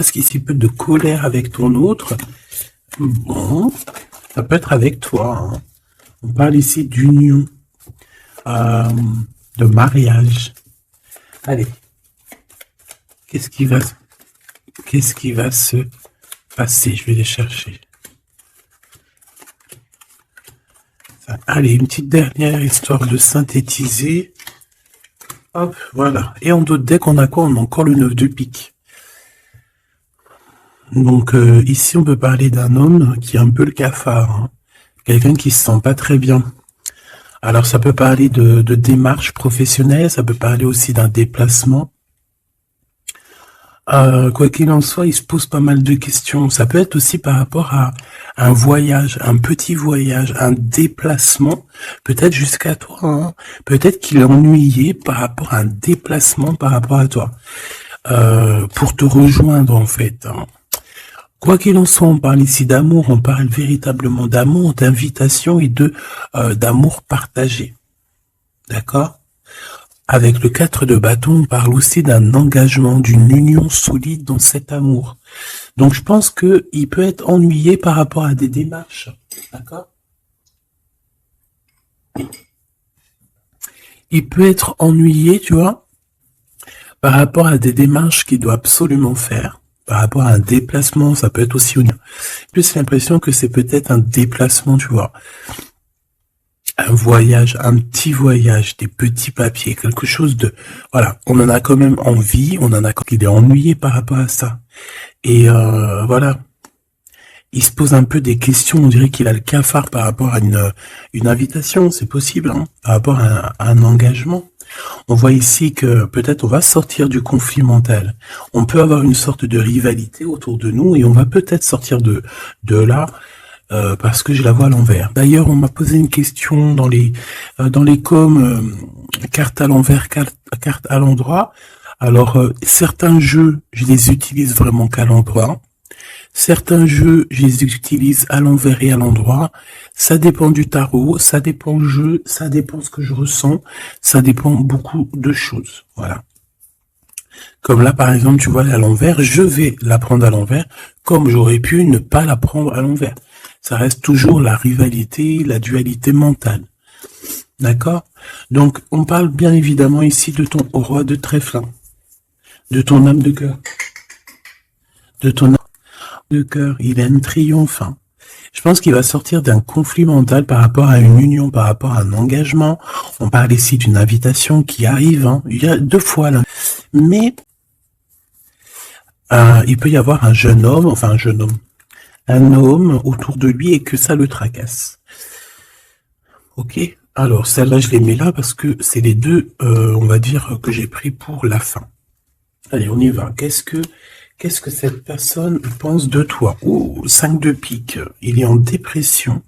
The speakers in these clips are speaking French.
Parce qu'ici, il peut être de colère avec ton autre. Bon, ça peut être avec toi. Hein. On parle ici d'union, de mariage. Allez, qu'est-ce qui va se passer? Je vais les chercher. Allez, une petite dernière histoire de synthétiser. Hop, voilà. Et en d'autres decks, on a quoi? On a encore le 9 de pique. Donc ici, on peut parler d'un homme qui est un peu le cafard. Hein. Quelqu'un qui se sent pas très bien. Alors, ça peut parler de démarche professionnelle, ça peut parler aussi d'un déplacement. Quoi qu'il en soit, il se pose pas mal de questions. Ça peut être aussi par rapport à un voyage, un petit voyage, un déplacement, peut-être jusqu'à toi. Hein. Peut-être qu'il est ennuyé par rapport à un déplacement par rapport à toi. Pour te rejoindre, en fait. Hein. Quoi qu'il en soit, on parle ici d'amour, on parle véritablement d'amour, d'invitation et d'amour partagé. D'accord? Avec le 4 de bâton, on parle aussi d'un engagement, d'une union solide dans cet amour. Donc je pense qu'il peut être ennuyé par rapport à des démarches. D'accord? Il peut être ennuyé, tu vois, par rapport à des démarches qu'il doit absolument faire. Par rapport à un déplacement, ça peut être aussi une... Plus l'impression que c'est peut-être un déplacement, tu vois. Un voyage, un petit voyage, des petits papiers, quelque chose de... Voilà, on en a quand même envie, on en a quand il est ennuyé par rapport à ça. Et voilà, il se pose un peu des questions, on dirait qu'il a le cafard par rapport à une invitation, c'est possible, hein, par rapport à un engagement. On voit ici que peut-être on va sortir du conflit mental. On peut avoir une sorte de rivalité autour de nous et on va peut-être sortir de là parce que je la vois à l'envers. D'ailleurs, on m'a posé une question dans les coms, carte à l'envers, carte à l'endroit. Alors, certains jeux, je les utilise vraiment qu'à l'endroit. Certains jeux, je les utilise à l'envers et à l'endroit. Ça dépend du tarot, ça dépend du jeu, ça dépend ce que je ressens, ça dépend beaucoup de choses. Voilà. Comme là, par exemple, tu vois, à l'envers, je vais la prendre à l'envers, comme j'aurais pu ne pas la prendre à l'envers. Ça reste toujours la rivalité, la dualité mentale. D'accord? Donc, on parle bien évidemment ici de ton roi de trèfle, hein, de ton âme de cœur, de ton âme de cœur. Il a une triomphe. Hein. Je pense qu'il va sortir d'un conflit mental par rapport à une union, par rapport à un engagement. On parle ici d'une invitation qui arrive. Hein. Il y a 2 fois là. Mais il peut y avoir un jeune homme, enfin un homme autour de lui et que ça le tracasse. Ok. Alors celle-là, je les mets là parce que c'est les deux, on va dire, que j'ai pris pour la fin. Allez, on y va. Qu'est-ce que cette personne pense de toi? Oh, 5 de pique. Il est en dépression.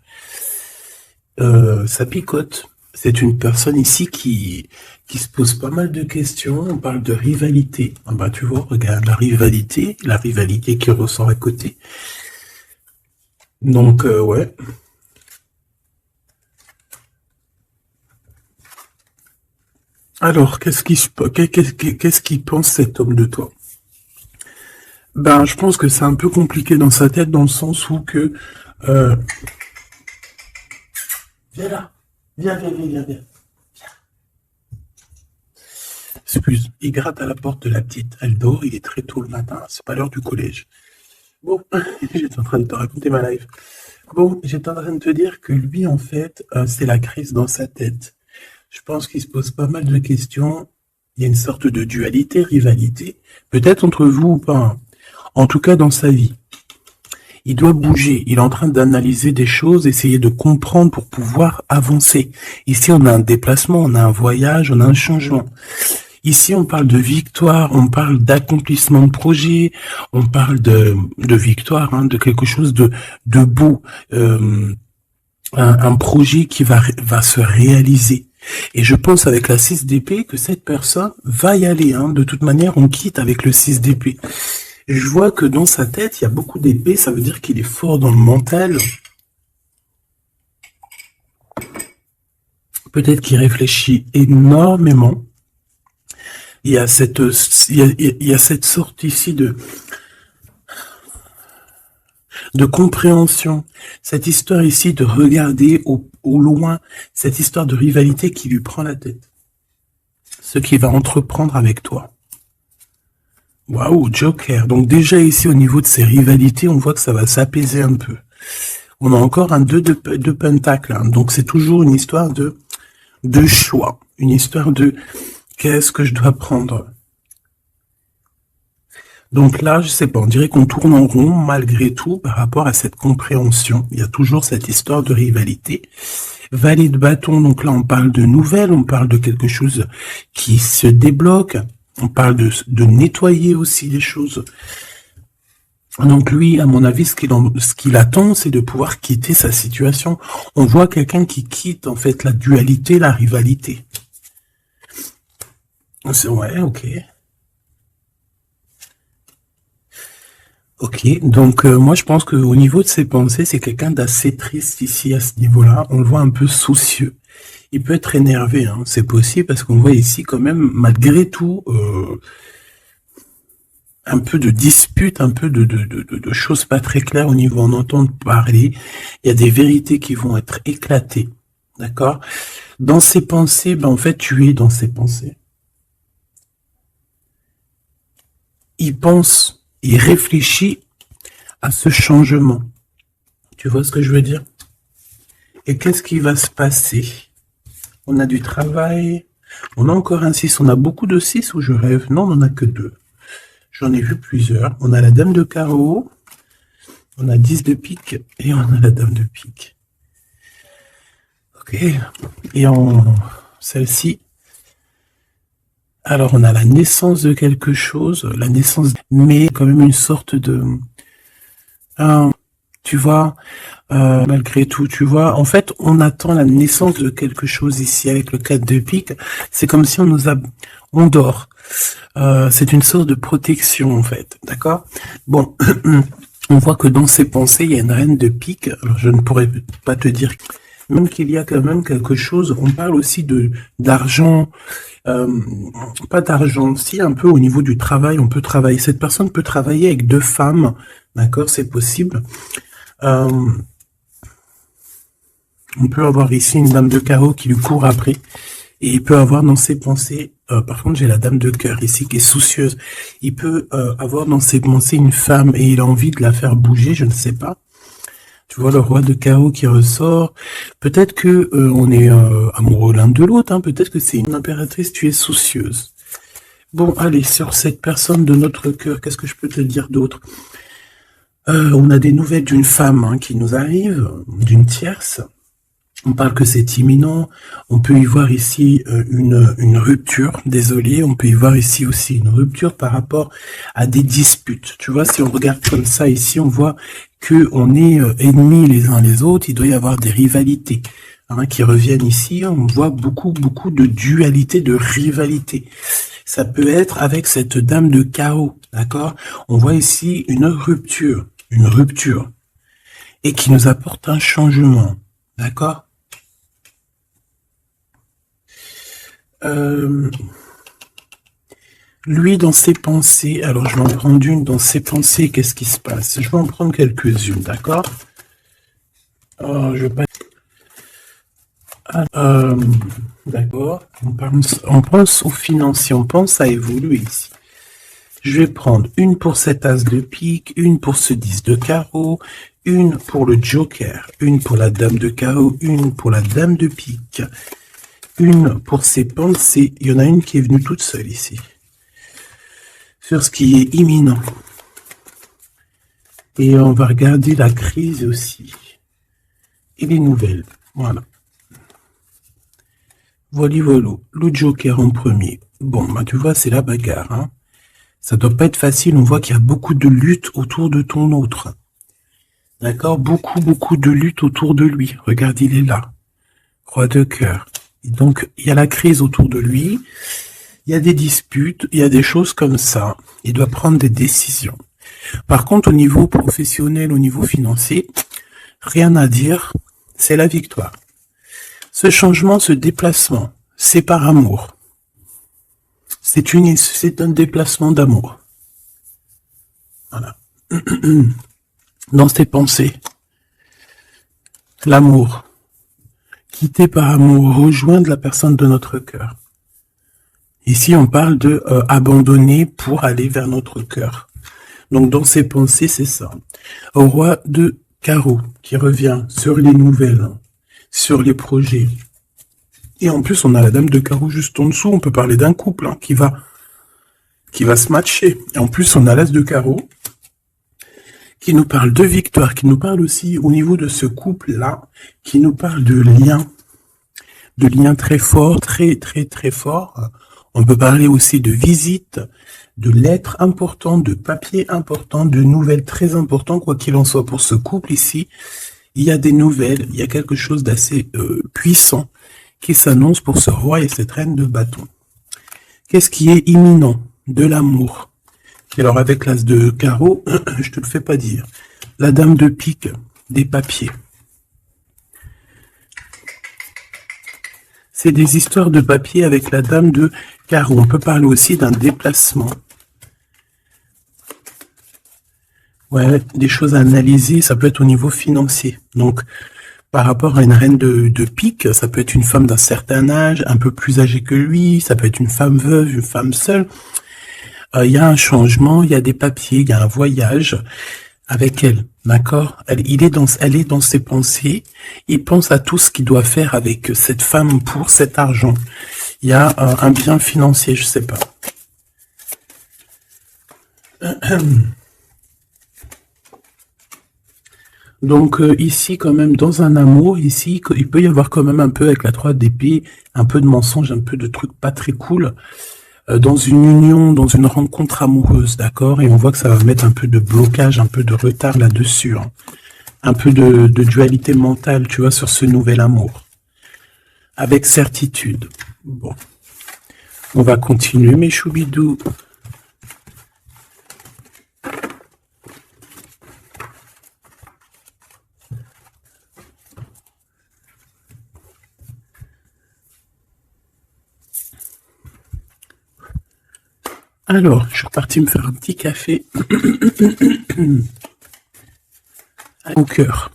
Ça picote. C'est une personne ici qui se pose pas mal de questions. On parle de rivalité. Ah bah, tu vois, regarde, la rivalité qui ressort à côté. Donc, ouais. Alors, qu'est-ce qu'il pense cet homme de toi? Ben, je pense que c'est un peu compliqué dans sa tête, dans le sens où que... Viens là. Viens. Excuse, il gratte à la porte de la petite. Elle dort, il est très tôt le matin, c'est pas l'heure du collège. Bon, j'étais en train de te raconter ma life. Bon, j'étais en train de te dire que lui, en fait, c'est la crise dans sa tête. Je pense qu'il se pose pas mal de questions. Il y a une sorte de dualité, rivalité, peut-être entre vous ou pas. Hein. En tout cas, dans sa vie. Il doit bouger. Il est en train d'analyser des choses, essayer de comprendre pour pouvoir avancer. Ici, on a un déplacement, on a un voyage, on a un changement. Ici, on parle de victoire, on parle d'accomplissement de projet, on parle de victoire, hein, de quelque chose de beau, un projet qui va se réaliser. Et je pense avec la 6 d'épée que cette personne va y aller. Hein. De toute manière, on quitte avec le 6 d'épée. Je vois que dans sa tête, il y a beaucoup d'épées, ça veut dire qu'il est fort dans le mental. Peut-être qu'il réfléchit énormément. Il y a cette sorte ici de compréhension. Cette histoire ici de regarder au loin, cette histoire de rivalité qui lui prend la tête. Ce qu'il va entreprendre avec toi. Waouh, Joker. Donc déjà ici, au niveau de ces rivalités, on voit que ça va s'apaiser un peu. On a encore un 2 de pentacle. Hein. Donc c'est toujours une histoire de choix. Une histoire de qu'est-ce que je dois prendre. Donc là, je sais pas, on dirait qu'on tourne en rond malgré tout par rapport à cette compréhension. Il y a toujours cette histoire de rivalité. Valet de bâton, donc là on parle de nouvelles, on parle de quelque chose qui se débloque, on parle de nettoyer aussi les choses. Donc lui, à mon avis, ce qu'il attend, c'est de pouvoir quitter sa situation. On voit quelqu'un qui quitte en fait la dualité, la rivalité. Ouais, ok. Ok, donc moi je pense qu'au niveau de ses pensées, c'est quelqu'un d'assez triste ici à ce niveau-là. On le voit un peu soucieux. Il peut être énervé, hein. C'est possible parce qu'on voit ici quand même, malgré tout, un peu de dispute, un peu de choses pas très claires au niveau on entend parler. Il y a des vérités qui vont être éclatées, d'accord? Dans ses pensées, ben en fait tu es dans ses pensées. Il pense... Il réfléchit à ce changement. Tu vois ce que je veux dire? Et qu'est-ce qui va se passer? On a du travail. On a encore un 6. On a beaucoup de 6 ou je rêve? Non, on n'en a que 2. J'en ai vu plusieurs. On a la dame de carreau. On a 10 de pique. Et on a la dame de pique. Ok. Et en celle-ci... Alors, on a la naissance de quelque chose, la naissance, mais quand même une sorte de... tu vois, malgré tout, tu vois, en fait, on attend la naissance de quelque chose ici avec le 4 de pique. C'est comme si on dort. C'est une sorte de protection, en fait, d'accord? Bon, on voit que dans ses pensées, il y a une reine de pique. Alors, je ne pourrais pas te dire... Même qu'il y a quand même quelque chose, on parle aussi d'argent, pas d'argent, si un peu au niveau du travail, on peut travailler, cette personne peut travailler avec 2 femmes, d'accord, c'est possible. On peut avoir ici une dame de carreau qui lui court après, et il peut avoir dans ses pensées, par contre j'ai la dame de cœur ici qui est soucieuse, il peut avoir dans ses pensées une femme et il a envie de la faire bouger, je ne sais pas. Tu vois le roi de carreau qui ressort. Peut-être que on est amoureux l'un de l'autre. Hein. Peut-être que c'est une impératrice. Tu es soucieuse. Bon, allez, sur cette personne de notre cœur, qu'est-ce que je peux te dire d'autre? On a des nouvelles d'une femme hein, qui nous arrive, d'une tierce. On parle que c'est imminent. On peut y voir ici une rupture. Désolé, on peut y voir ici aussi une rupture par rapport à des disputes. Tu vois, si on regarde comme ça ici, on voit que on est ennemis les uns les autres. Il doit y avoir des rivalités hein, qui reviennent ici. On voit beaucoup de dualité, de rivalité. Ça peut être avec cette dame de chaos, d'accord? On voit ici une rupture, et qui nous apporte un changement, d'accord? Lui, dans ses pensées, alors je vais en prendre une dans ses pensées, qu'est-ce qui se passe? Je vais en prendre quelques-unes, d'accord? Je vais pas... d'accord, on pense aux financiers, on pense à évoluer ici. Je vais prendre une pour cet as de pique, une pour ce 10 de carreau, une pour le joker, une pour la dame de carreau, une pour la dame de pique, une pour ses pensées. Il y en a une qui est venue toute seule ici. Sur ce qui est imminent. Et on va regarder la crise aussi. Et les nouvelles. Voilà. Voilà, le joker en premier. Bon, bah tu vois, c'est la bagarre. Hein. Ça doit pas être facile. On voit qu'il y a beaucoup de lutte autour de ton autre. D'accord? Beaucoup de lutte autour de lui. Regarde, il est là. Roi de cœur. Et donc, il y a la crise autour de lui. Il y a des disputes. Il y a des choses comme ça. Il doit prendre des décisions. Par contre, au niveau professionnel, au niveau financier, rien à dire. C'est la victoire. Ce changement, ce déplacement, c'est par amour. C'est un déplacement d'amour. Voilà. dans ses pensées. L'amour. Quitter par amour, rejoindre la personne de notre cœur. Ici, on parle de abandonner pour aller vers notre cœur. Donc, dans ses pensées, c'est ça. Au roi de carreau, qui revient sur les nouvelles, sur les projets. Et en plus, on a la dame de carreau juste en dessous. On peut parler d'un couple qui va se matcher. Et en plus, on a l'as de carreau qui nous parle de victoire, qui nous parle aussi au niveau de ce couple-là, qui nous parle de liens très forts, très, très, très forts. On peut parler aussi de visites, de lettres importantes, de papiers importants, de nouvelles très importantes, quoi qu'il en soit pour ce couple ici. Il y a des nouvelles, il y a quelque chose d'assez puissant qui s'annonce pour ce roi et cette reine de bâton. Qu'est-ce qui est imminent? De l'amour. Alors avec l'as de carreau, je te le fais pas dire. La dame de pique, des papiers. C'est des histoires de papier avec la dame de carreau. On peut parler aussi d'un déplacement. Ouais, des choses à analyser, ça peut être au niveau financier. Donc, par rapport à une reine de pique, ça peut être une femme d'un certain âge, un peu plus âgée que lui, ça peut être une femme veuve, une femme seule. Il y a un changement, il y a des papiers, il y a un voyage avec elle, d'accord? Elle est dans ses pensées, il pense à tout ce qu'il doit faire avec cette femme pour cet argent. Il y a un bien financier, je sais pas. Donc ici, quand même, dans un amour, ici, il peut y avoir quand même un peu, avec la 3 d'épée, un peu de mensonge, un peu de trucs pas très cool. Dans une union, dans une rencontre amoureuse, d'accord? Et on voit que ça va mettre un peu de blocage, un peu de retard là-dessus. Un peu de dualité mentale, tu vois, sur ce nouvel amour. Avec certitude. Bon. On va continuer, mes choubidous. Alors, je suis reparti me faire un petit café au cœur.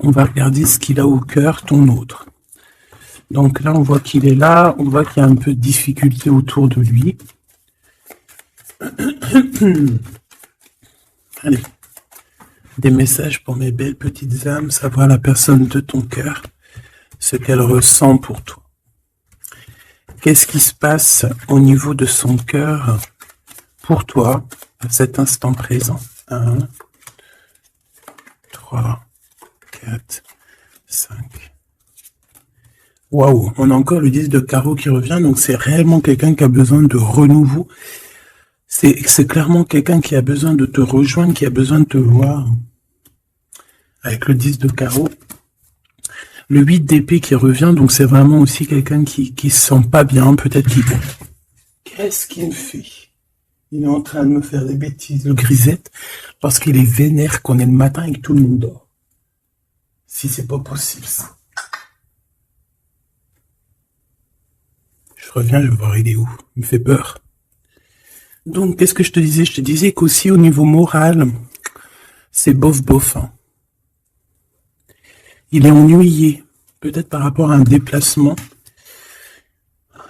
On va regarder ce qu'il a au cœur, ton autre. Donc là, on voit qu'il est là, on voit qu'il y a un peu de difficulté autour de lui. Allez, des messages pour mes belles petites âmes, savoir la personne de ton cœur, ce qu'elle ressent pour toi. Qu'est-ce qui se passe au niveau de son cœur pour toi à cet instant présent? 1, 3, 4, 5. Waouh, on a encore le 10 de carreau qui revient, donc c'est réellement quelqu'un qui a besoin de renouveau. C'est clairement quelqu'un qui a besoin de te rejoindre, qui a besoin de te voir. Avec le 10 de carreau. Le 8 d'épée qui revient, donc c'est vraiment aussi quelqu'un qui se sent pas bien, peut-être qu'il... Qu'est-ce qu'il me fait? Il est en train de me faire des bêtises, le grisette, parce qu'il est vénère qu'on est le matin et que tout le monde dort. Si c'est pas possible, ça. Je reviens, je vais voir il est où. Il me fait peur. Donc, qu'est-ce que je te disais? Je te disais qu'aussi au niveau moral, c'est bof. Il est ennuyé, peut-être par rapport à un déplacement.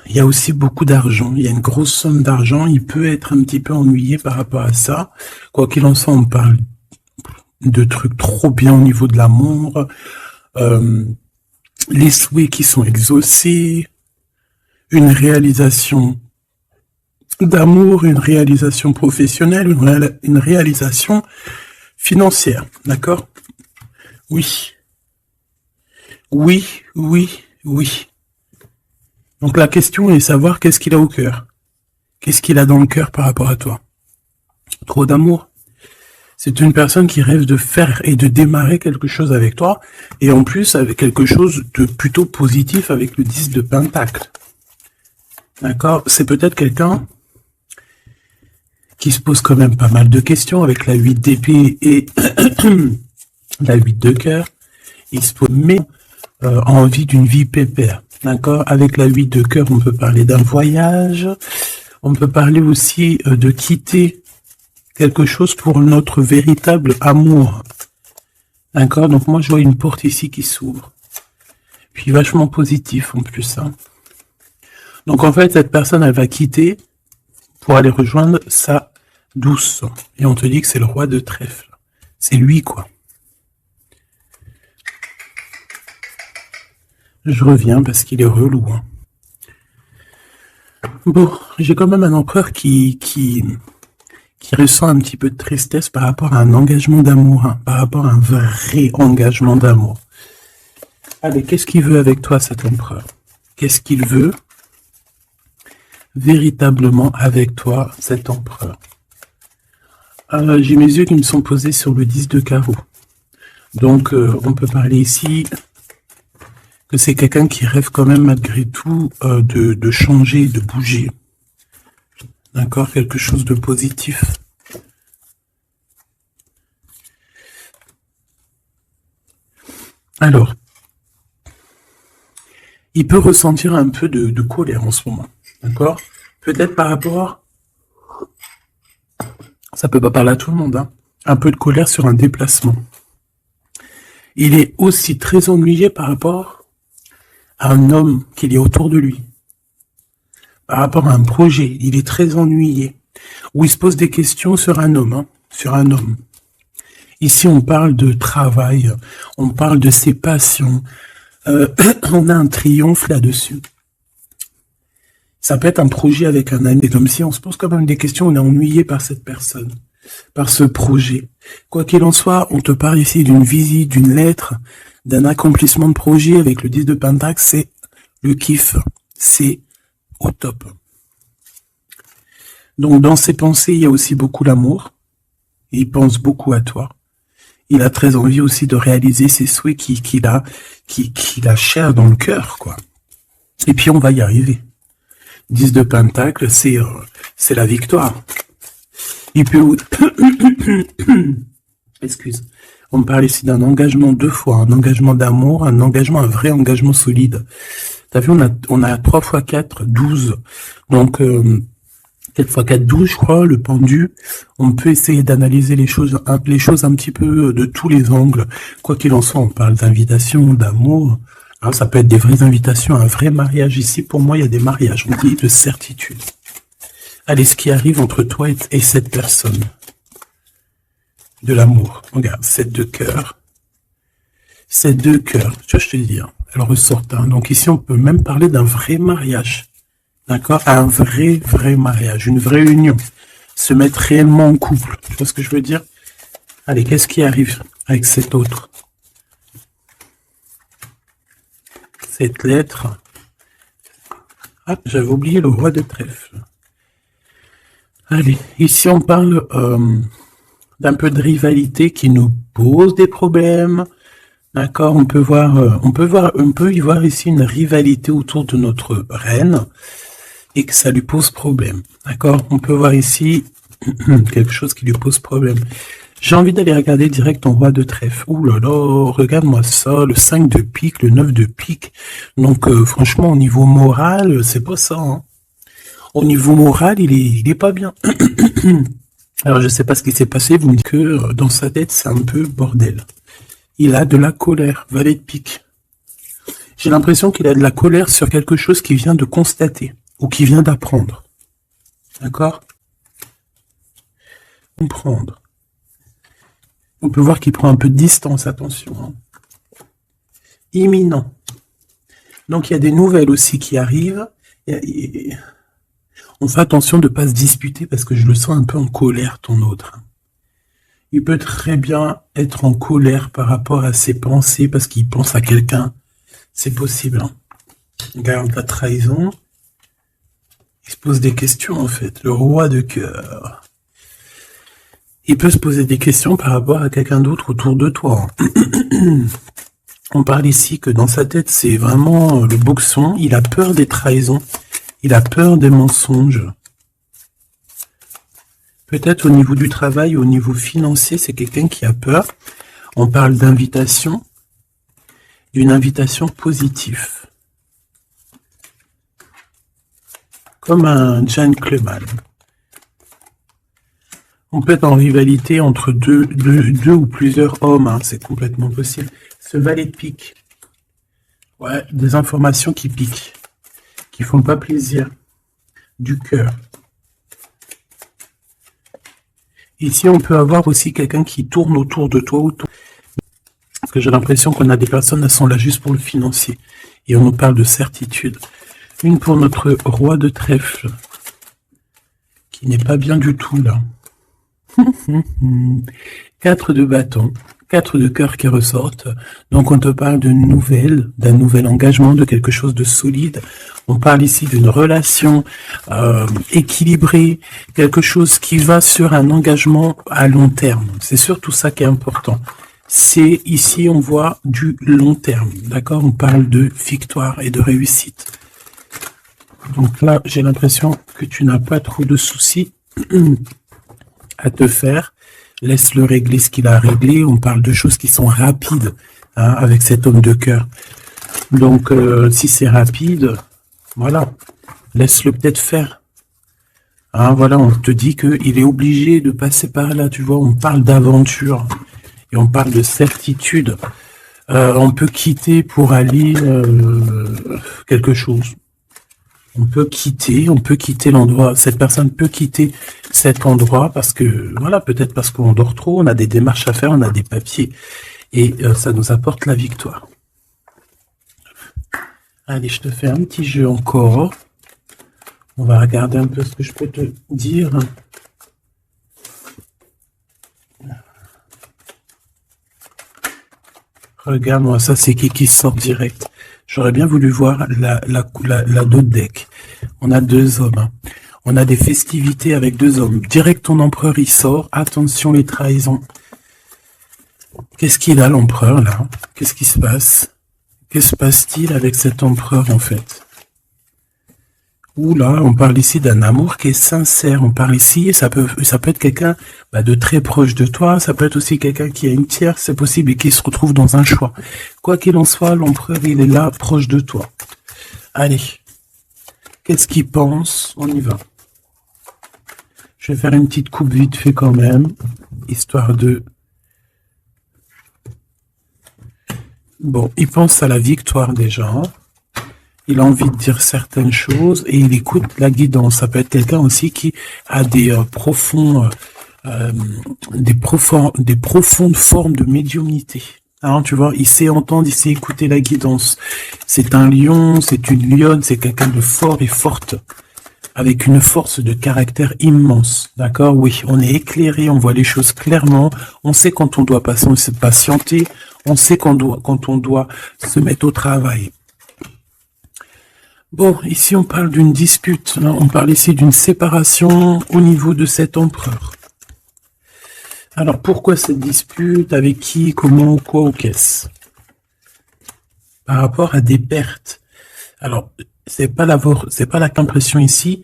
Il y a aussi beaucoup d'argent, il y a une grosse somme d'argent, il peut être un petit peu ennuyé par rapport à ça. Quoi qu'il en soit, on parle de trucs trop bien au niveau de l'amour, les souhaits qui sont exaucés, une réalisation d'amour, une réalisation professionnelle, une réalisation financière, d'accord? Oui. Donc la question est de savoir qu'est-ce qu'il a au cœur. Qu'est-ce qu'il a dans le cœur par rapport à toi? Trop d'amour. C'est une personne qui rêve de faire et de démarrer quelque chose avec toi. Et en plus avec quelque chose de plutôt positif avec le 10 de Pentacle. D'accord? C'est peut-être quelqu'un qui se pose quand même pas mal de questions avec la 8 d'épée et la 8 de cœur. Il se pose envie d'une vie pépère, d'accord? Avec la 8 de cœur, on peut parler d'un voyage, on peut parler aussi de quitter quelque chose pour notre véritable amour. D'accord? Donc moi, je vois une porte ici qui s'ouvre. Puis vachement positif en plus. Hein. Donc en fait, cette personne, elle va quitter pour aller rejoindre sa douce. Et on te dit que c'est le roi de trèfle. C'est lui, quoi. Je reviens parce qu'il est relou. Hein. Bon, j'ai quand même un empereur qui ressent un petit peu de tristesse par rapport à un engagement d'amour, hein, par rapport à un vrai engagement d'amour. Allez, qu'est-ce qu'il veut avec toi, cet empereur? Qu'est-ce qu'il veut véritablement avec toi, cet empereur? J'ai mes yeux qui me sont posés sur le 10 de carreau. Donc, on peut parler ici que c'est quelqu'un qui rêve quand même malgré tout de changer, de bouger. D'accord? Quelque chose de positif. Alors, il peut ressentir un peu de colère en ce moment. D'accord? Peut-être par rapport... Ça peut pas parler à tout le monde, hein. Un peu de colère sur un déplacement. Il est aussi très ennuyé par rapport à un homme qu'il y a autour de lui. Par rapport à un projet, il est très ennuyé. Ou il se pose des questions sur un homme, hein, sur un homme. Ici, on parle de travail, on parle de ses passions. On a un triomphe là-dessus. Ça peut être un projet avec un ami. C'est comme si on se pose quand même des questions, on est ennuyé par cette personne, par ce projet. Quoi qu'il en soit, on te parle ici d'une visite, d'une lettre, d'un accomplissement de projet avec le 10 de Pentacle, c'est le kiff. C'est au top. Donc dans ses pensées, il y a aussi beaucoup l'amour. Il pense beaucoup à toi. Il a très envie aussi de réaliser ses souhaits qu'il a cher dans le cœur, quoi. Et puis on va y arriver. 10 de Pentacle, c'est la victoire. Il peut... Excuse. On me parle ici d'un engagement 2 fois, un engagement d'amour, un vrai engagement solide. T'as vu, on a 3 x 4, 12. Donc, 4 x 4, 12, je crois, le pendu. On peut essayer d'analyser les choses un petit peu de tous les angles. Quoi qu'il en soit, on parle d'invitation, d'amour. Alors, ça peut être des vraies invitations, un vrai mariage. Ici, pour moi, il y a des mariages, on dit de certitude. Allez, ce qui arrive entre toi et cette personne. De l'amour. Regarde, 7 de cœur. 7 de cœur. Tu vois, je te dis, hein, elle ressort. Hein. Donc ici, on peut même parler d'un vrai mariage. D'accord? Un vrai mariage. Une vraie union. Se mettre réellement en couple. Tu vois ce que je veux dire? Allez, qu'est-ce qui arrive avec cet autre? Cette lettre. Ah, j'avais oublié le roi de trèfle. Allez, ici on parle d'un peu de rivalité qui nous pose des problèmes. D'accord, on peut y voir ici une rivalité autour de notre reine et que ça lui pose problème. D'accord, on peut voir ici quelque chose qui lui pose problème. J'ai envie d'aller regarder direct ton roi de trèfle. Ouh là là, regarde-moi ça, le 5 de pique, le 9 de pique. Donc franchement, au niveau moral, c'est pas ça. Hein. Au niveau moral, il est pas bien. Alors je sais pas ce qui s'est passé, vous me dites que dans sa tête, c'est un peu bordel. Il a de la colère, valet de pique. J'ai l'impression qu'il a de la colère sur quelque chose qu'il vient de constater ou qu'il vient d'apprendre. D'accord? Comprendre. On peut voir qu'il prend un peu de distance, attention. Hein. Imminent. Donc il y a des nouvelles aussi qui arrivent. On fait attention de ne pas se disputer parce que je le sens un peu en colère, ton autre. Il peut très bien être en colère par rapport à ses pensées parce qu'il pense à quelqu'un. C'est possible. Hein. Regarde la trahison. Il se pose des questions en fait. Le roi de cœur. Il peut se poser des questions par rapport à quelqu'un d'autre autour de toi. On parle ici que dans sa tête, c'est vraiment le boxon. Il a peur des trahisons. Il a peur des mensonges. Peut-être au niveau du travail, au niveau financier, c'est quelqu'un qui a peur. On parle d'invitation, d'une invitation positive. Comme un gentleman. On peut être en rivalité entre deux ou plusieurs hommes, hein, c'est complètement possible. Ce valet de pique. Ouais, des informations qui piquent, qui font pas plaisir. Du cœur. Ici, on peut avoir aussi quelqu'un qui tourne autour de toi. Parce que j'ai l'impression qu'on a des personnes, elles sont là juste pour le financier. Et on nous parle de certitude. Une pour notre roi de trèfle, qui n'est pas bien du tout, là. 4 de bâton, 4 de cœur qui ressortent. Donc on te parle d'une nouvelle, d'un nouvel engagement, de quelque chose de solide. On parle ici d'une relation équilibrée, quelque chose qui va sur un engagement à long terme. C'est surtout ça qui est important. C'est ici on voit du long terme, d'accord? On parle de victoire et de réussite. Donc là, j'ai l'impression que tu n'as pas trop de soucis à te faire. Laisse-le régler ce qu'il a à régler. On parle de choses qui sont rapides, hein, avec cet homme de cœur. Donc, si c'est rapide, voilà, laisse-le peut-être faire. Hein, voilà, on te dit qu'il est obligé de passer par là, tu vois. On parle d'aventure et on parle de certitude. On peut quitter pour aller quelque chose. On peut quitter l'endroit. Cette personne peut quitter cet endroit parce que, voilà, peut-être parce qu'on dort trop, on a des démarches à faire, on a des papiers. Et ça nous apporte la victoire. Allez, je te fais un petit jeu encore. On va regarder un peu ce que je peux te dire. Regarde-moi, ça c'est qui sort direct. J'aurais bien voulu voir d'autres deck. On a 2 hommes. Hein. On a des festivités avec 2 hommes. Direct, ton empereur, il sort. Attention, les trahisons. Qu'est-ce qu'il a, l'empereur, là? Qu'est-ce qui se passe? Que se passe-t-il avec cet empereur, en fait? Oula, on parle ici d'un amour qui est sincère. On parle ici, ça peut être quelqu'un de très proche de toi. Ça peut être aussi quelqu'un qui a une tierce, c'est possible, et qui se retrouve dans un choix. Quoi qu'il en soit, l'empereur, il est là, proche de toi. Allez, qu'est-ce qu'il pense? On y va. Je vais faire une petite coupe vite fait quand même, histoire de... Bon, il pense à la victoire déjà. Il a envie de dire certaines choses et il écoute la guidance. Ça peut être quelqu'un aussi qui a des profondes formes de médiumnité. Hein, tu vois, il sait entendre, il sait écouter la guidance. C'est un lion, c'est une lionne, c'est quelqu'un de fort et forte, avec une force de caractère immense. D'accord? Oui, on est éclairé, on voit les choses clairement, on sait quand on doit patienter, on sait quand on doit se mettre au travail. Bon, ici on parle d'une dispute, hein, on parle ici d'une séparation au niveau de cet empereur. Alors pourquoi cette dispute? Avec qui? Comment? Quoi? Ou qu'est-ce? Par rapport à des pertes. Alors, c'est pas l'impression ici.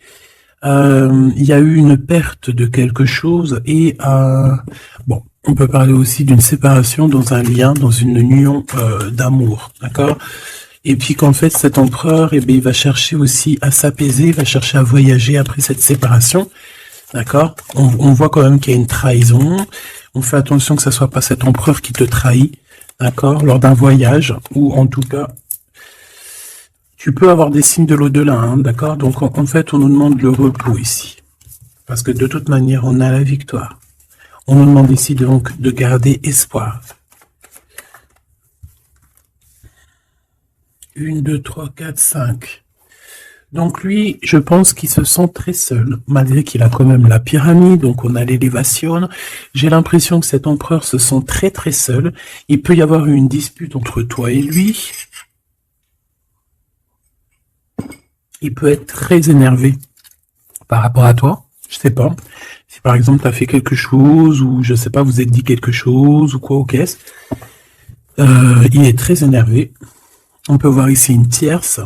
Il y a eu une perte de quelque chose et bon, on peut parler aussi d'une séparation dans un lien, dans une union d'amour, d'accord? Et puis qu'en fait, cet empereur, il va chercher aussi à s'apaiser, il va chercher à voyager après cette séparation. D'accord? On voit quand même qu'il y a une trahison. On fait attention que ce soit pas cet empereur qui te trahit. D'accord? Lors d'un voyage, ou en tout cas, tu peux avoir des signes de l'au-delà. Hein, d'accord? Donc en fait, on nous demande le repos ici. Parce que de toute manière, on a la victoire. On nous demande ici donc de garder espoir. 1, 2, 3, 4, 5. Donc lui, je pense qu'il se sent très seul, malgré qu'il a quand même la pyramide, donc on a l'élévation. J'ai l'impression que cet empereur se sent très très seul. Il peut y avoir une dispute entre toi et lui. Il peut être très énervé par rapport à toi, je sais pas. Si par exemple tu as fait quelque chose, ou je sais pas, vous êtes dit quelque chose, ou quoi, ou qu'est-ce. Il est très énervé. On peut voir ici une tierce,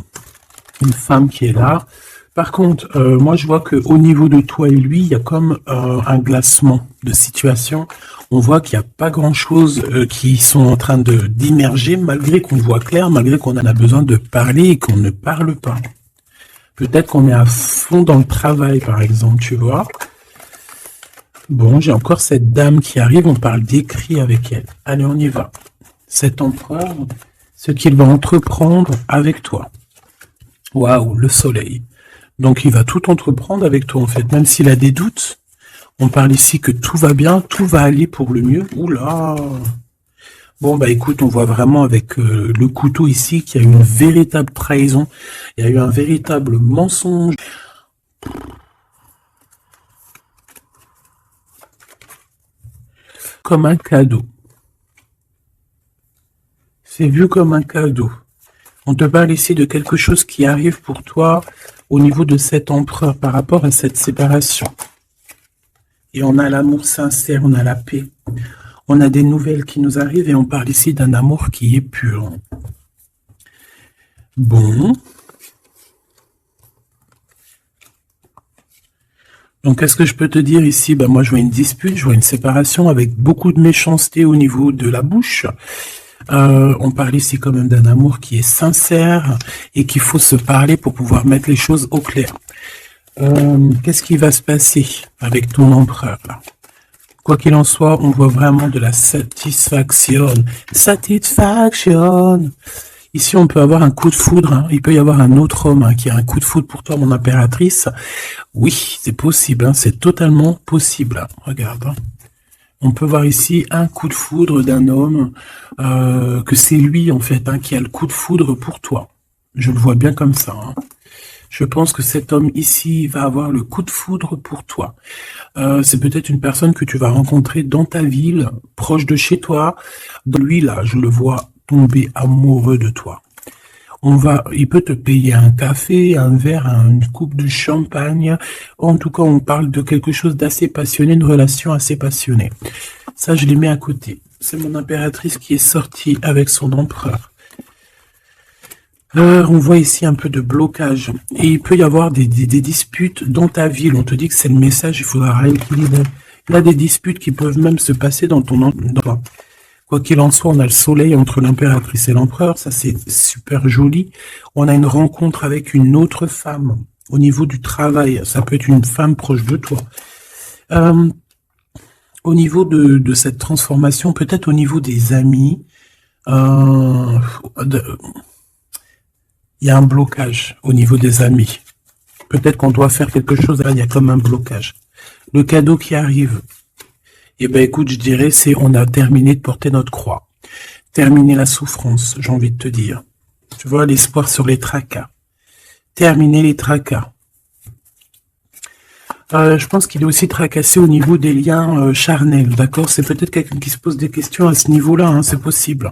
une femme qui est là. Par contre, moi je vois qu'au niveau de toi et lui, il y a comme un glacement de situation. On voit qu'il n'y a pas grand-chose qui sont en train d'immerger, malgré qu'on voit clair, malgré qu'on en a besoin de parler et qu'on ne parle pas. Peut-être qu'on est à fond dans le travail, par exemple, tu vois. Bon, j'ai encore cette dame qui arrive, on parle d'écrit avec elle. Allez, on y va. Cet empereur, ce qu'il va entreprendre avec toi. Waouh, le soleil. Donc, il va tout entreprendre avec toi, en fait. Même s'il a des doutes, on parle ici que tout va bien, tout va aller pour le mieux. Oula! Bon, bah écoute, on voit vraiment avec le couteau ici qu'il y a une véritable trahison. Il y a eu un véritable mensonge. Comme un cadeau. C'est vu comme un cadeau. On te parle ici de quelque chose qui arrive pour toi au niveau de cet empereur par rapport à cette séparation. Et on a l'amour sincère, on a la paix. On a des nouvelles qui nous arrivent et on parle ici d'un amour qui est pur. Bon. Donc, qu'est-ce que je peux te dire ici? Ben, moi, je vois une dispute, je vois une séparation avec beaucoup de méchanceté au niveau de la bouche. On parle ici quand même d'un amour qui est sincère et qu'il faut se parler pour pouvoir mettre les choses au clair. Qu'est-ce qui va se passer avec ton empereur là? Quoi qu'il en soit, on voit vraiment de la satisfaction. Satisfaction. Ici, on peut avoir un coup de foudre. Hein. Il peut y avoir un autre homme qui a un coup de foudre pour toi, mon impératrice. Oui, c'est possible. Hein. C'est totalement possible. Regarde. Hein. On peut voir ici un coup de foudre d'un homme, que c'est lui, en fait, qui a le coup de foudre pour toi. Je le vois bien comme ça. Hein. Je pense que cet homme ici va avoir le coup de foudre pour toi. C'est peut-être une personne que tu vas rencontrer dans ta ville, proche de chez toi. Lui, là, je le vois tomber amoureux de toi. Il peut te payer un café, un verre, une coupe de champagne. En tout cas, on parle de quelque chose d'assez passionné, une relation assez passionnée. Ça, je les mets à côté. C'est mon impératrice qui est sortie avec son empereur. On voit ici un peu de blocage. Et il peut y avoir des disputes dans ta ville. On te dit que c'est le message, il faudra rééquilibrer. Il y a des disputes qui peuvent même se passer dans ton endroit. Quoi qu'il en soit, on a le soleil entre l'impératrice et l'empereur. Ça, c'est super joli. On a une rencontre avec une autre femme au niveau du travail. Ça peut être une femme proche de toi. Au niveau de cette transformation, peut-être au niveau des amis, il y a un blocage au niveau des amis. Peut-être qu'on doit faire quelque chose, là, il y a comme un blocage. Le cadeau qui arrive, eh ben écoute, je dirais, c'est on a terminé de porter notre croix. Terminer la souffrance, j'ai envie de te dire. Tu vois, l'espoir sur les tracas. Terminer les tracas. Je pense qu'il est aussi tracassé au niveau des liens charnels, d'accord? C'est peut-être quelqu'un qui se pose des questions à ce niveau-là, hein, c'est possible.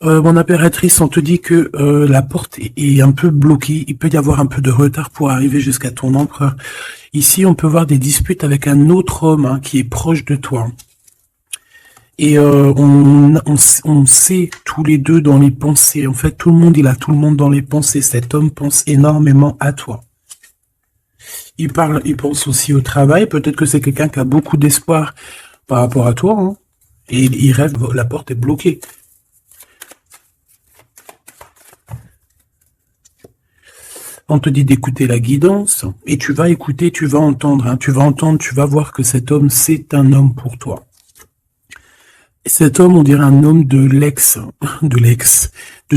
Mon impératrice, on te dit que la porte est un peu bloquée. Il peut y avoir un peu de retard pour arriver jusqu'à ton empereur. Ici, on peut voir des disputes avec un autre homme qui est proche de toi. Et on sait tous les deux dans les pensées. En fait, tout le monde, il a tout le monde dans les pensées. Cet homme pense énormément à toi. Il pense aussi au travail. Peut-être que c'est quelqu'un qui a beaucoup d'espoir par rapport à toi. Hein. Et il rêve, la porte est bloquée. On te dit d'écouter la guidance, et tu vas écouter, tu vas entendre, hein, tu vas voir que cet homme, c'est un homme pour toi. Et cet homme, on dirait un homme de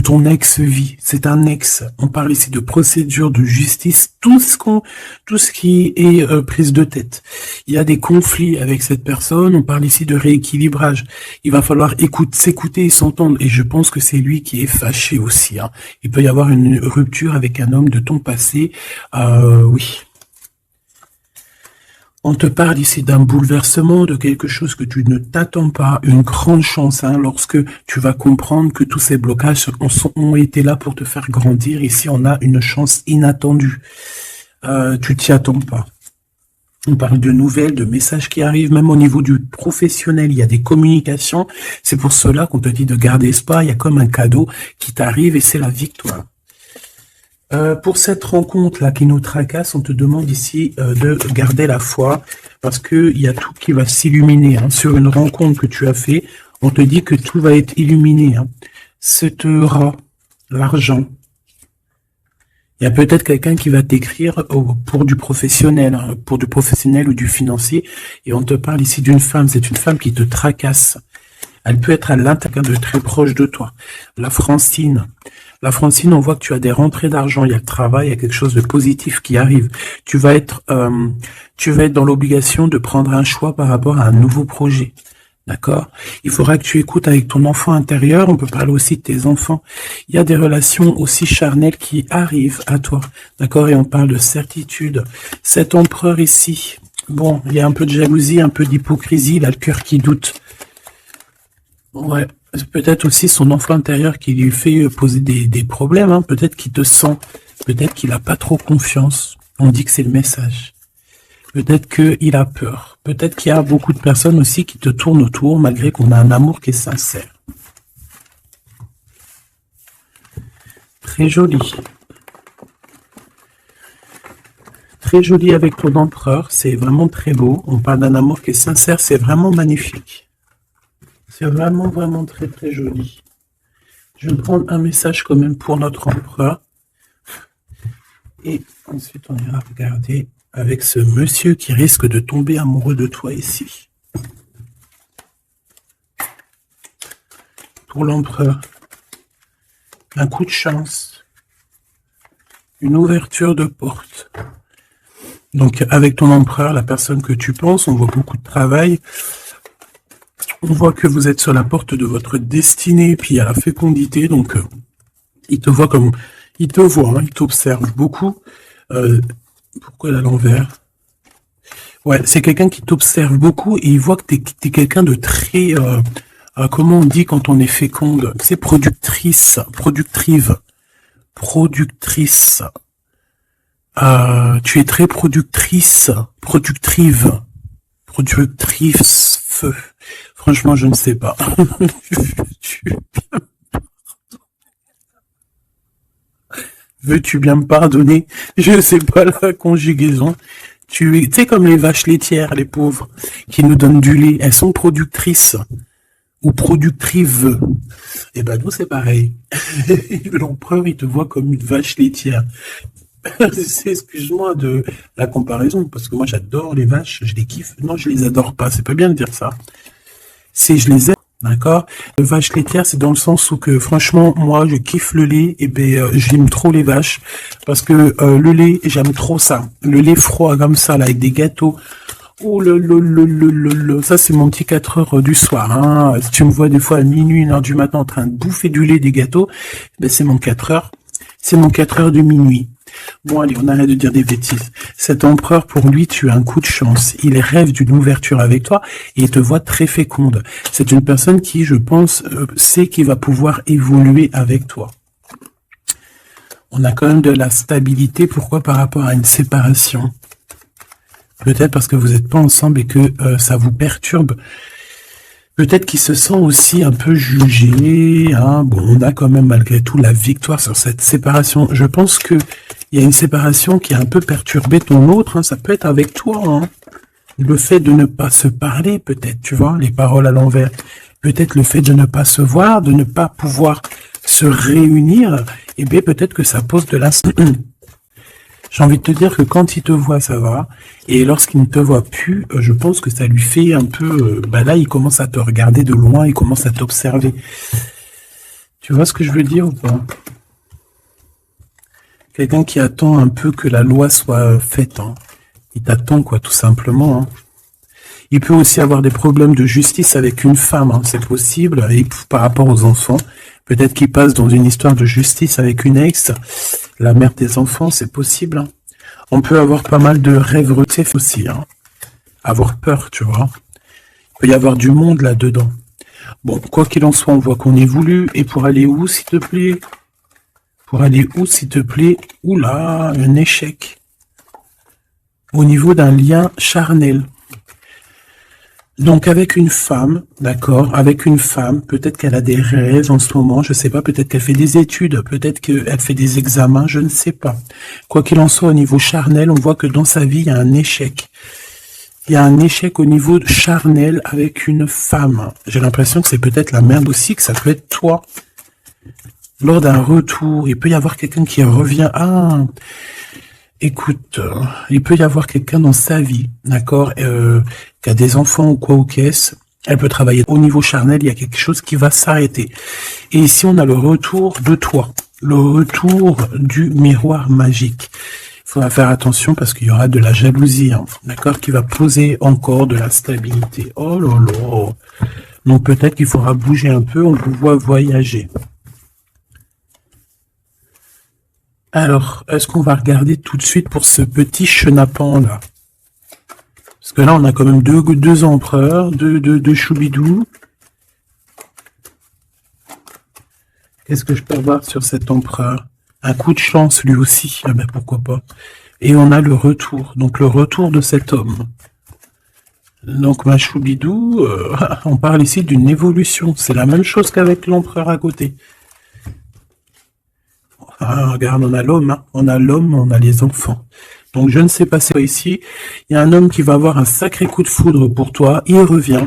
ton ex-vie. C'est un ex. On parle ici de procédure, de justice, tout ce qui est prise de tête. Il y a des conflits avec cette personne. On parle ici de rééquilibrage. Il va falloir s'écouter et s'entendre. Et je pense que c'est lui qui est fâché aussi. Hein. Il peut y avoir une rupture avec un homme de ton passé. Oui. On te parle ici d'un bouleversement, de quelque chose que tu ne t'attends pas, une grande chance, hein, lorsque tu vas comprendre que tous ces blocages ont été là pour te faire grandir. Ici, on a une chance inattendue. Tu t'y attends pas. On parle de nouvelles, de messages qui arrivent, même au niveau du professionnel, il y a des communications. C'est pour cela qu'on te dit de garder espoir. Il y a comme un cadeau qui t'arrive et c'est la victoire. Pour cette rencontre-là qui nous tracasse, on te demande ici de garder la foi parce que il y a tout qui va s'illuminer. Hein. Sur une rencontre que tu as fait, on te dit que tout va être illuminé. Hein. L'argent. Il y a peut-être quelqu'un qui va t'écrire pour du professionnel, hein, pour du professionnel ou du financier, et on te parle ici d'une femme. C'est une femme qui te tracasse. Elle peut être à l'intérieur de très proche de toi. La Francine. La Francine, on voit que tu as des rentrées d'argent, il y a le travail, il y a quelque chose de positif qui arrive. Tu vas être dans l'obligation de prendre un choix par rapport à un nouveau projet. D'accord? Il faudra que tu écoutes avec ton enfant intérieur. On peut parler aussi de tes enfants. Il y a des relations aussi charnelles qui arrivent à toi. D'accord? Et on parle de certitude. Cet empereur ici, bon, il y a un peu de jalousie, un peu d'hypocrisie, il a le cœur qui doute. Ouais. Peut-être aussi son enfant intérieur qui lui fait poser des problèmes. Hein. Peut-être qu'il te sent. Peut-être qu'il n'a pas trop confiance. On dit que c'est le message. Peut-être qu'il a peur. Peut-être qu'il y a beaucoup de personnes aussi qui te tournent autour, malgré qu'on a un amour qui est sincère. Très joli. Très joli avec ton empereur. C'est vraiment très beau. On parle d'un amour qui est sincère. C'est vraiment magnifique. C'est vraiment, vraiment très, très joli. Je vais prendre un message quand même pour notre empereur. Et ensuite, on ira regarder avec ce monsieur qui risque de tomber amoureux de toi ici. Pour l'empereur, un coup de chance, une ouverture de porte. Donc avec ton empereur, la personne que tu penses, on voit beaucoup de travail. On voit que vous êtes sur la porte de votre destinée, puis il y a la fécondité, donc il te voit comme... Il te voit, hein, il t'observe beaucoup. Pourquoi elle est à l'envers? Ouais, c'est quelqu'un qui t'observe beaucoup et il voit que t'es quelqu'un de très... comment on dit quand on est féconde? C'est productrice, productive. Productrice. Tu es très productrice, productive. Productrice. Feu. Franchement, je ne sais pas. Veux-tu bien me pardonner? Je ne sais pas la conjugaison. Tu sais, comme les vaches laitières, les pauvres, qui nous donnent du lait. Elles sont productrices. Ou productrives. Et ben nous, c'est pareil. L'empereur, il te voit comme une vache laitière. Excuse-moi de la comparaison, parce que moi, j'adore les vaches, je les kiffe. Non, je les adore pas, c'est pas bien de dire ça. Je les aime. D'accord. Le vache laitière, c'est dans le sens où que franchement, moi, je kiffe le lait et ben j'aime trop les vaches parce que le lait, j'aime trop ça. Le lait froid comme ça, là, avec des gâteaux. Oh ça c'est mon petit 4 heures du soir. Hein. Si tu me vois des fois à minuit, 1 heure du matin en train de bouffer du lait, des gâteaux, ben c'est mon 4 heures. C'est mon 4 heures de minuit. Bon, allez, on arrête de dire des bêtises. Cet empereur, pour lui, tu as un coup de chance. Il rêve d'une ouverture avec toi et il te voit très féconde. C'est une personne qui, je pense, sait qu'il va pouvoir évoluer avec toi. On a quand même de la stabilité. Pourquoi? Par rapport à une séparation. Peut-être parce que vous n'êtes pas ensemble et que ça vous perturbe. Peut-être qu'il se sent aussi un peu jugé. Hein. Bon, on a quand même malgré tout la victoire sur cette séparation. Je pense que il y a une séparation qui a un peu perturbé ton autre. Hein. Ça peut être avec toi. Hein. Le fait de ne pas se parler, peut-être, tu vois, les paroles à l'envers. Peut-être le fait de ne pas se voir, de ne pas pouvoir se réunir. Eh bien, peut-être que ça pose de la... J'ai envie de te dire que quand il te voit, ça va. Et lorsqu'il ne te voit plus, je pense que ça lui fait un peu... là, il commence à te regarder de loin, il commence à t'observer. Tu vois ce que je veux dire ou pas? Quelqu'un qui attend un peu que la loi soit faite. Hein. Il t'attend, quoi, tout simplement. Hein. Il peut aussi avoir des problèmes de justice avec une femme, hein, c'est possible. Et par rapport aux enfants, peut-être qu'il passe dans une histoire de justice avec une ex, la mère des enfants, c'est possible. Hein. On peut avoir pas mal de rêves aussi, hein. Avoir peur, tu vois. Il peut y avoir du monde là-dedans. Bon, quoi qu'il en soit, on voit qu'on évolue. Et pour aller où, s'il te plaît? Pour aller où, s'il te plaît? Oula, un échec. Au niveau d'un lien charnel. Donc avec une femme, d'accord, avec une femme, peut-être qu'elle a des rêves en ce moment, je sais pas, peut-être qu'elle fait des études, peut-être qu'elle fait des examens, je ne sais pas. Quoi qu'il en soit, au niveau charnel, on voit que dans sa vie, il y a un échec. Il y a un échec au niveau charnel avec une femme. J'ai l'impression que c'est peut-être la merde aussi, que ça peut être toi. lors d'un retour, il peut y avoir quelqu'un qui revient. Ah, écoute, il peut y avoir quelqu'un dans sa vie, d'accord, qui a des enfants ou quoi ou qu'est-ce. Elle peut travailler au niveau charnel, il y a quelque chose qui va s'arrêter. Et ici, on a le retour de toi, le retour du miroir magique. Il faudra faire attention parce qu'il y aura de la jalousie, hein, d'accord, qui va poser encore de la stabilité. Oh là là. Donc peut-être qu'il faudra bouger un peu, on vous voit voyager. Alors, est-ce qu'on va regarder tout de suite pour ce petit chenapan là? Parce que là, on a quand même deux empereurs, deux choubidous. Qu'est-ce que je peux avoir sur cet empereur? Un coup de chance, lui aussi. Ah ben, pourquoi pas. Et on a le retour. Donc, le retour de cet homme. Donc, ma choubidou, on parle ici d'une évolution. C'est la même chose qu'avec l'empereur à côté. Ah, regarde, on a l'homme, hein. On a l'homme, on a les enfants. Donc, je ne sais pas c'est quoi ici. Il y a un homme qui va avoir un sacré coup de foudre pour toi. Il revient.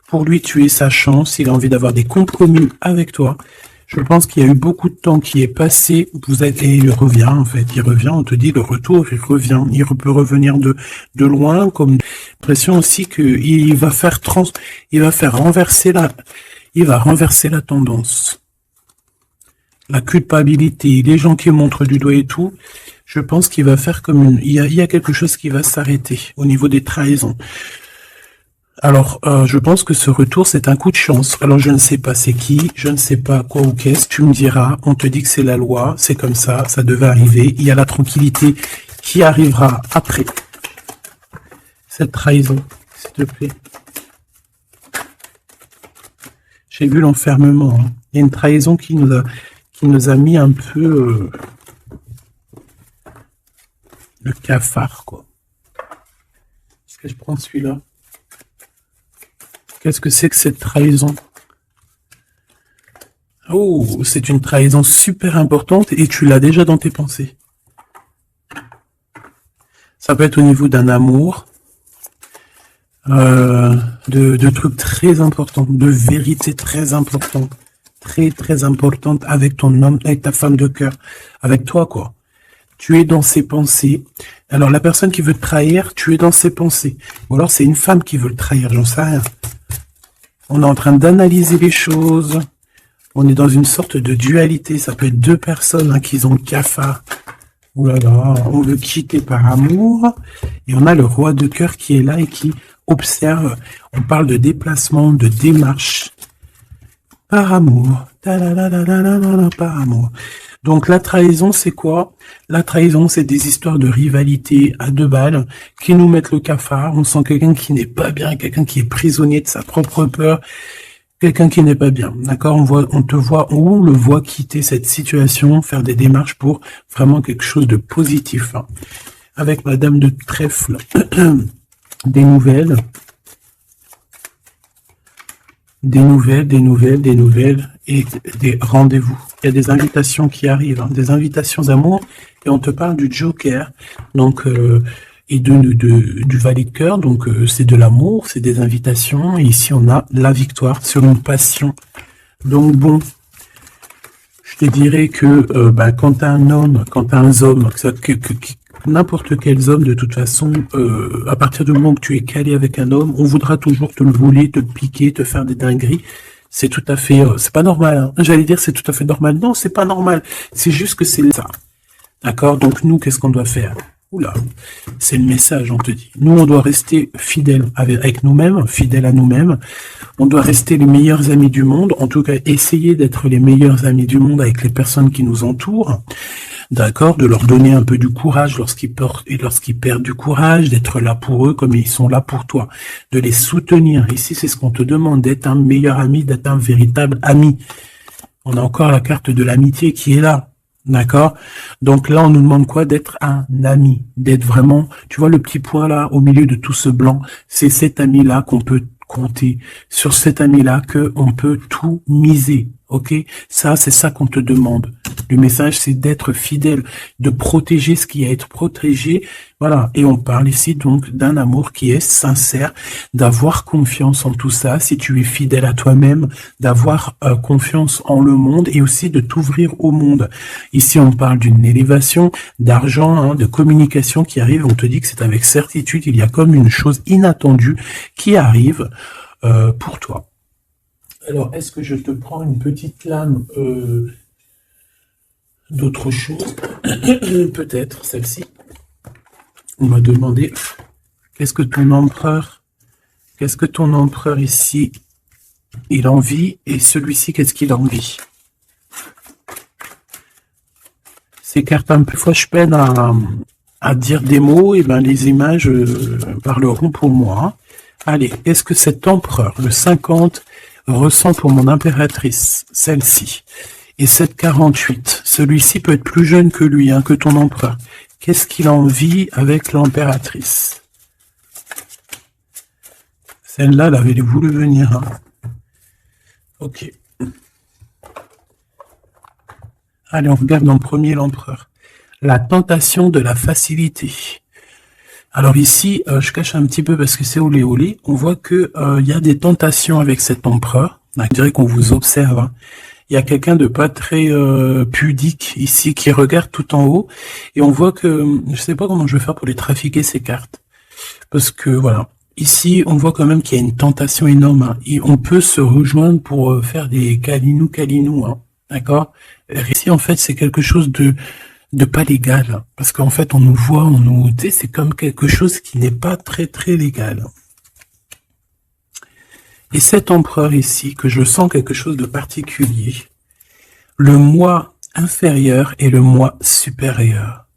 Pour lui, tu es sa chance. Il a envie d'avoir des compromis avec toi. Je pense qu'il y a eu beaucoup de temps qui est passé. Et il revient, en fait. Il revient, on te dit le retour, il revient. Il peut revenir de loin, comme l'impression aussi qu'il va faire renverser la tendance. La culpabilité, les gens qui montrent du doigt et tout, je pense qu'il va faire comme il y a quelque chose qui va s'arrêter au niveau des trahisons. Alors, je pense que ce retour, c'est un coup de chance. Alors, je ne sais pas c'est qui, je ne sais pas quoi ou qu'est-ce, tu me diras, on te dit que c'est la loi, c'est comme ça devait arriver, il y a la tranquillité qui arrivera après cette trahison, s'il te plaît. J'ai vu l'enfermement, hein. Il y a une trahison qui nous a mis un peu le cafard, quoi. Est-ce que je prends celui-là? Qu'est-ce que c'est que cette trahison? Oh, c'est une trahison super importante et tu l'as déjà dans tes pensées. Ça peut être au niveau d'un amour, de trucs très importants, de vérités très importantes. Très importante avec ton homme, avec ta femme de cœur, avec toi, quoi. Tu es dans ses pensées. Alors, la personne qui veut te trahir, tu es dans ses pensées. Ou alors, c'est une femme qui veut le trahir, j'en sais rien. On est en train d'analyser les choses. On est dans une sorte de dualité. Ça peut être deux personnes hein, qui ont le cafard. Ouh là là, on veut quitter par amour. Et on a le roi de cœur qui est là et qui observe. On parle de déplacement, de démarche. Par amour. Par amour. Donc la trahison, c'est quoi? La trahison, c'est des histoires de rivalité à deux balles qui nous mettent le cafard. On sent quelqu'un qui n'est pas bien, quelqu'un qui est prisonnier de sa propre peur, quelqu'un qui n'est pas bien. D'accord? On le voit quitter cette situation, faire des démarches pour vraiment quelque chose de positif. Hein. Avec Madame de Trèfle, des nouvelles. Des nouvelles et des rendez-vous. Il y a des invitations qui arrivent, hein, des invitations d'amour, et on te parle du Joker, donc et du valet de cœur, donc c'est de l'amour, c'est des invitations, et ici on a la victoire sur une passion. Donc bon, je te dirais que quand t'as un homme, n'importe quel homme, de toute façon, à partir du moment que tu es calé avec un homme, on voudra toujours te le voler, te le piquer, te faire des dingueries. C'est tout à fait, c'est pas normal. Hein. J'allais dire c'est tout à fait normal. Non, c'est pas normal. C'est juste que c'est ça. D'accord? Donc nous, qu'est-ce qu'on doit faire? Oula, c'est le message, on te dit. Nous, on doit rester fidèles avec nous-mêmes, fidèles à nous-mêmes. On doit rester les meilleurs amis du monde. En tout cas, essayer d'être les meilleurs amis du monde avec les personnes qui nous entourent. D'accord, de leur donner un peu du courage lorsqu'ils perdent du courage, d'être là pour eux comme ils sont là pour toi, de les soutenir. Ici, c'est ce qu'on te demande, d'être un meilleur ami, d'être un véritable ami. On a encore la carte de l'amitié qui est là, d'accord? Donc là, on nous demande quoi? D'être un ami, d'être vraiment, tu vois le petit point là, au milieu de tout ce blanc, c'est cet ami-là qu'on peut compter, sur cet ami-là qu'on peut tout miser. Ok, ça, c'est ça qu'on te demande. Le message, c'est d'être fidèle, de protéger ce qui est à être protégé. Voilà, et on parle ici donc d'un amour qui est sincère, d'avoir confiance en tout ça, si tu es fidèle à toi-même, d'avoir confiance en le monde et aussi de t'ouvrir au monde. Ici, on parle d'une élévation, d'argent, hein, de communication qui arrive. On te dit que c'est avec certitude, il y a comme une chose inattendue qui arrive pour toi. Alors, est-ce que je te prends une petite lame d'autre chose? Peut-être celle-ci. On m'a demandé qu'est-ce que ton empereur ici, il envie, et celui-ci, qu'est-ce qu'il envie? Ces cartes un peu, fois je peine à dire des mots, et ben les images parleront pour moi. Allez, qu'est-ce que cet empereur, le 50, ressent pour mon impératrice, celle-ci? Et cette 48, celui-ci peut être plus jeune que lui, hein, que ton empereur. Qu'est-ce qu'il en vit avec l'impératrice? Celle-là, elle avait voulu venir. Hein. Ok. Allez, on regarde en premier l'empereur. La tentation de la facilité. Alors ici, je cache un petit peu parce que c'est olé olé. On voit que y a des tentations avec cet empereur. On dirait qu'on vous observe. Hein. Il y a quelqu'un de pas très pudique ici qui regarde tout en haut. Et on voit que, je sais pas comment je vais faire pour les trafiquer ces cartes. Parce que voilà, ici on voit quand même qu'il y a une tentation énorme. Hein. Et on peut se rejoindre pour faire des câlinou, hein. D'accord? Ici en fait c'est quelque chose de pas légal. Hein. Parce qu'en fait on nous voit, c'est comme quelque chose qui n'est pas très très légal. Et cet empereur ici, que je sens quelque chose de particulier, le moi inférieur et le moi supérieur.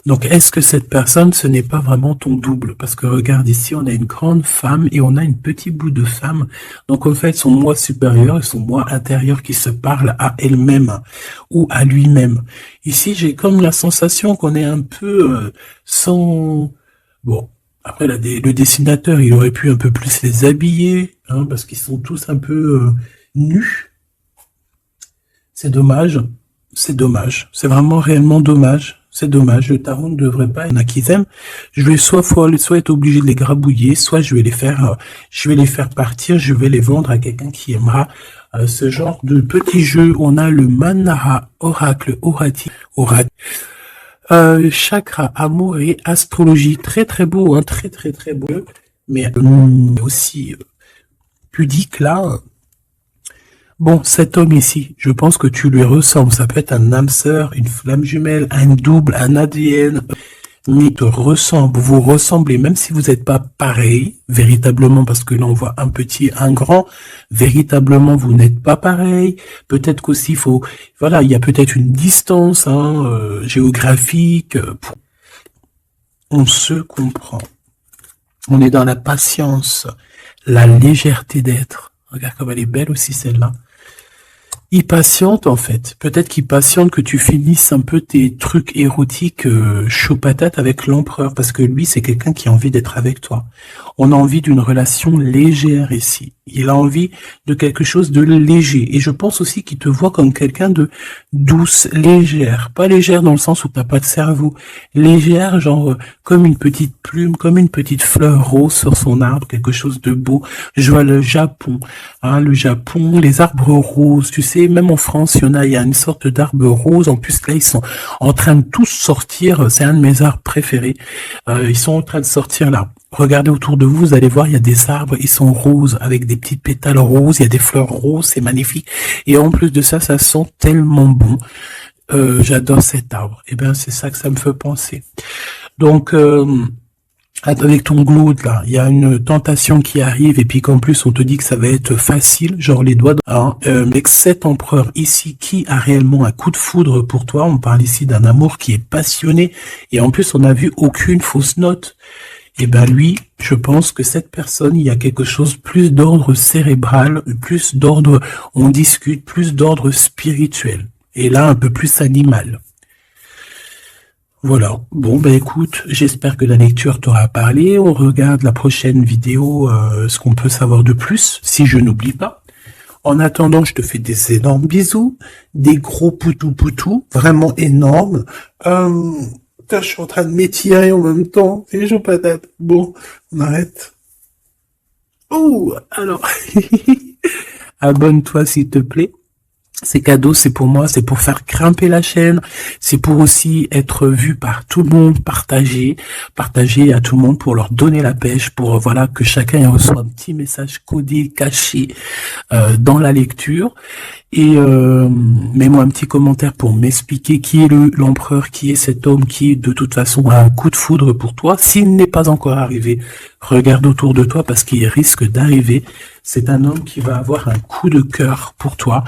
Donc, est-ce que cette personne, ce n'est pas vraiment ton double? Parce que regarde ici, on a une grande femme et on a une petite bout de femme. Donc, en fait, son moi supérieur et son moi intérieur qui se parlent à elle-même ou à lui-même. Ici, j'ai comme la sensation qu'on est un peu sans... Bon... Après, le dessinateur, il aurait pu un peu plus les habiller, hein, parce qu'ils sont tous un peu nus. C'est dommage, c'est vraiment réellement dommage, c'est dommage. Le tarot ne devrait pas, il y en a qui aiment. Je vais soit être obligé de les grabouiller, soit je vais les faire partir, je vais les vendre à quelqu'un qui aimera ce genre de petits jeux. On a le Manara, Oracle, Orati. Chakra, amour et astrologie, très très beau, hein, très très très beau, mais aussi pudique là. Bon, cet homme ici, je pense que tu lui ressembles, ça peut être un âme sœur, une flamme jumelle, un double, un ADN, mais te ressemble, vous ressemblez, même si vous n'êtes pas pareil, véritablement, parce que là on voit un petit, un grand, véritablement vous n'êtes pas pareil, peut-être qu'aussi voilà, il y a peut-être une distance géographique, on se comprend, on est dans la patience, la légèreté d'être, regarde comme elle est belle aussi celle-là. Il patiente en fait. Peut-être qu'il patiente que tu finisses un peu tes trucs érotiques chaud patate avec l'empereur, parce que lui c'est quelqu'un qui a envie d'être avec toi. On a envie d'une relation légère ici. Il a envie de quelque chose de léger. Et je pense aussi qu'il te voit comme quelqu'un de douce, légère. Pas légère dans le sens où t'as pas de cerveau. Légère, genre comme une petite plume, comme une petite fleur rose sur son arbre, quelque chose de beau. Je vois le Japon, hein, les arbres roses. Tu sais, même en France, il y a une sorte d'arbre rose. En plus, là, ils sont en train de tous sortir. C'est un de mes arbres préférés. Ils sont en train de sortir là. Regardez autour de vous, vous allez voir, il y a des arbres, ils sont roses, avec des petites pétales roses, il y a des fleurs roses, c'est magnifique. Et en plus de ça, ça sent tellement bon. J'adore cet arbre. Et bien, c'est ça que ça me fait penser. Donc, avec ton glaude, là, il y a une tentation qui arrive, et puis qu'en plus, on te dit que ça va être facile, genre les doigts mais que cet empereur ici, qui a réellement un coup de foudre pour toi, on parle ici d'un amour qui est passionné, et en plus, on n'a vu aucune fausse note. Et ben lui, je pense que cette personne, il y a quelque chose plus d'ordre cérébral, plus d'ordre, on discute, plus d'ordre spirituel. Et là, un peu plus animal. Voilà. Bon, ben écoute, j'espère que la lecture t'aura parlé. On regarde la prochaine vidéo, ce qu'on peut savoir de plus, si je n'oublie pas. En attendant, je te fais des énormes bisous, des gros poutou-poutou, vraiment énormes. Putain, je suis en train de m'étirer en même temps. C'est chaud patate. Bon, on arrête. Oh, alors, abonne-toi s'il te plaît. C'est cadeau, c'est pour moi, c'est pour faire grimper la chaîne, c'est pour aussi être vu par tout le monde, partager à tout le monde pour leur donner la pêche, pour voilà que chacun reçoit un petit message codé, caché dans la lecture. Et mets-moi un petit commentaire pour m'expliquer qui est l'empereur, qui est cet homme qui de toute façon a un coup de foudre pour toi. S'il n'est pas encore arrivé, regarde autour de toi parce qu'il risque d'arriver. C'est un homme qui va avoir un coup de cœur pour toi,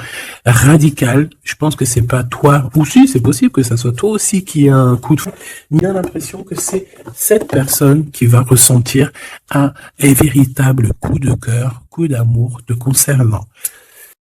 radical. Je pense que c'est pas toi, ou si c'est possible que ça soit toi aussi qui a un coup de foudre. Mais j'ai l'impression que c'est cette personne qui va ressentir un véritable coup de cœur, coup d'amour te concernant.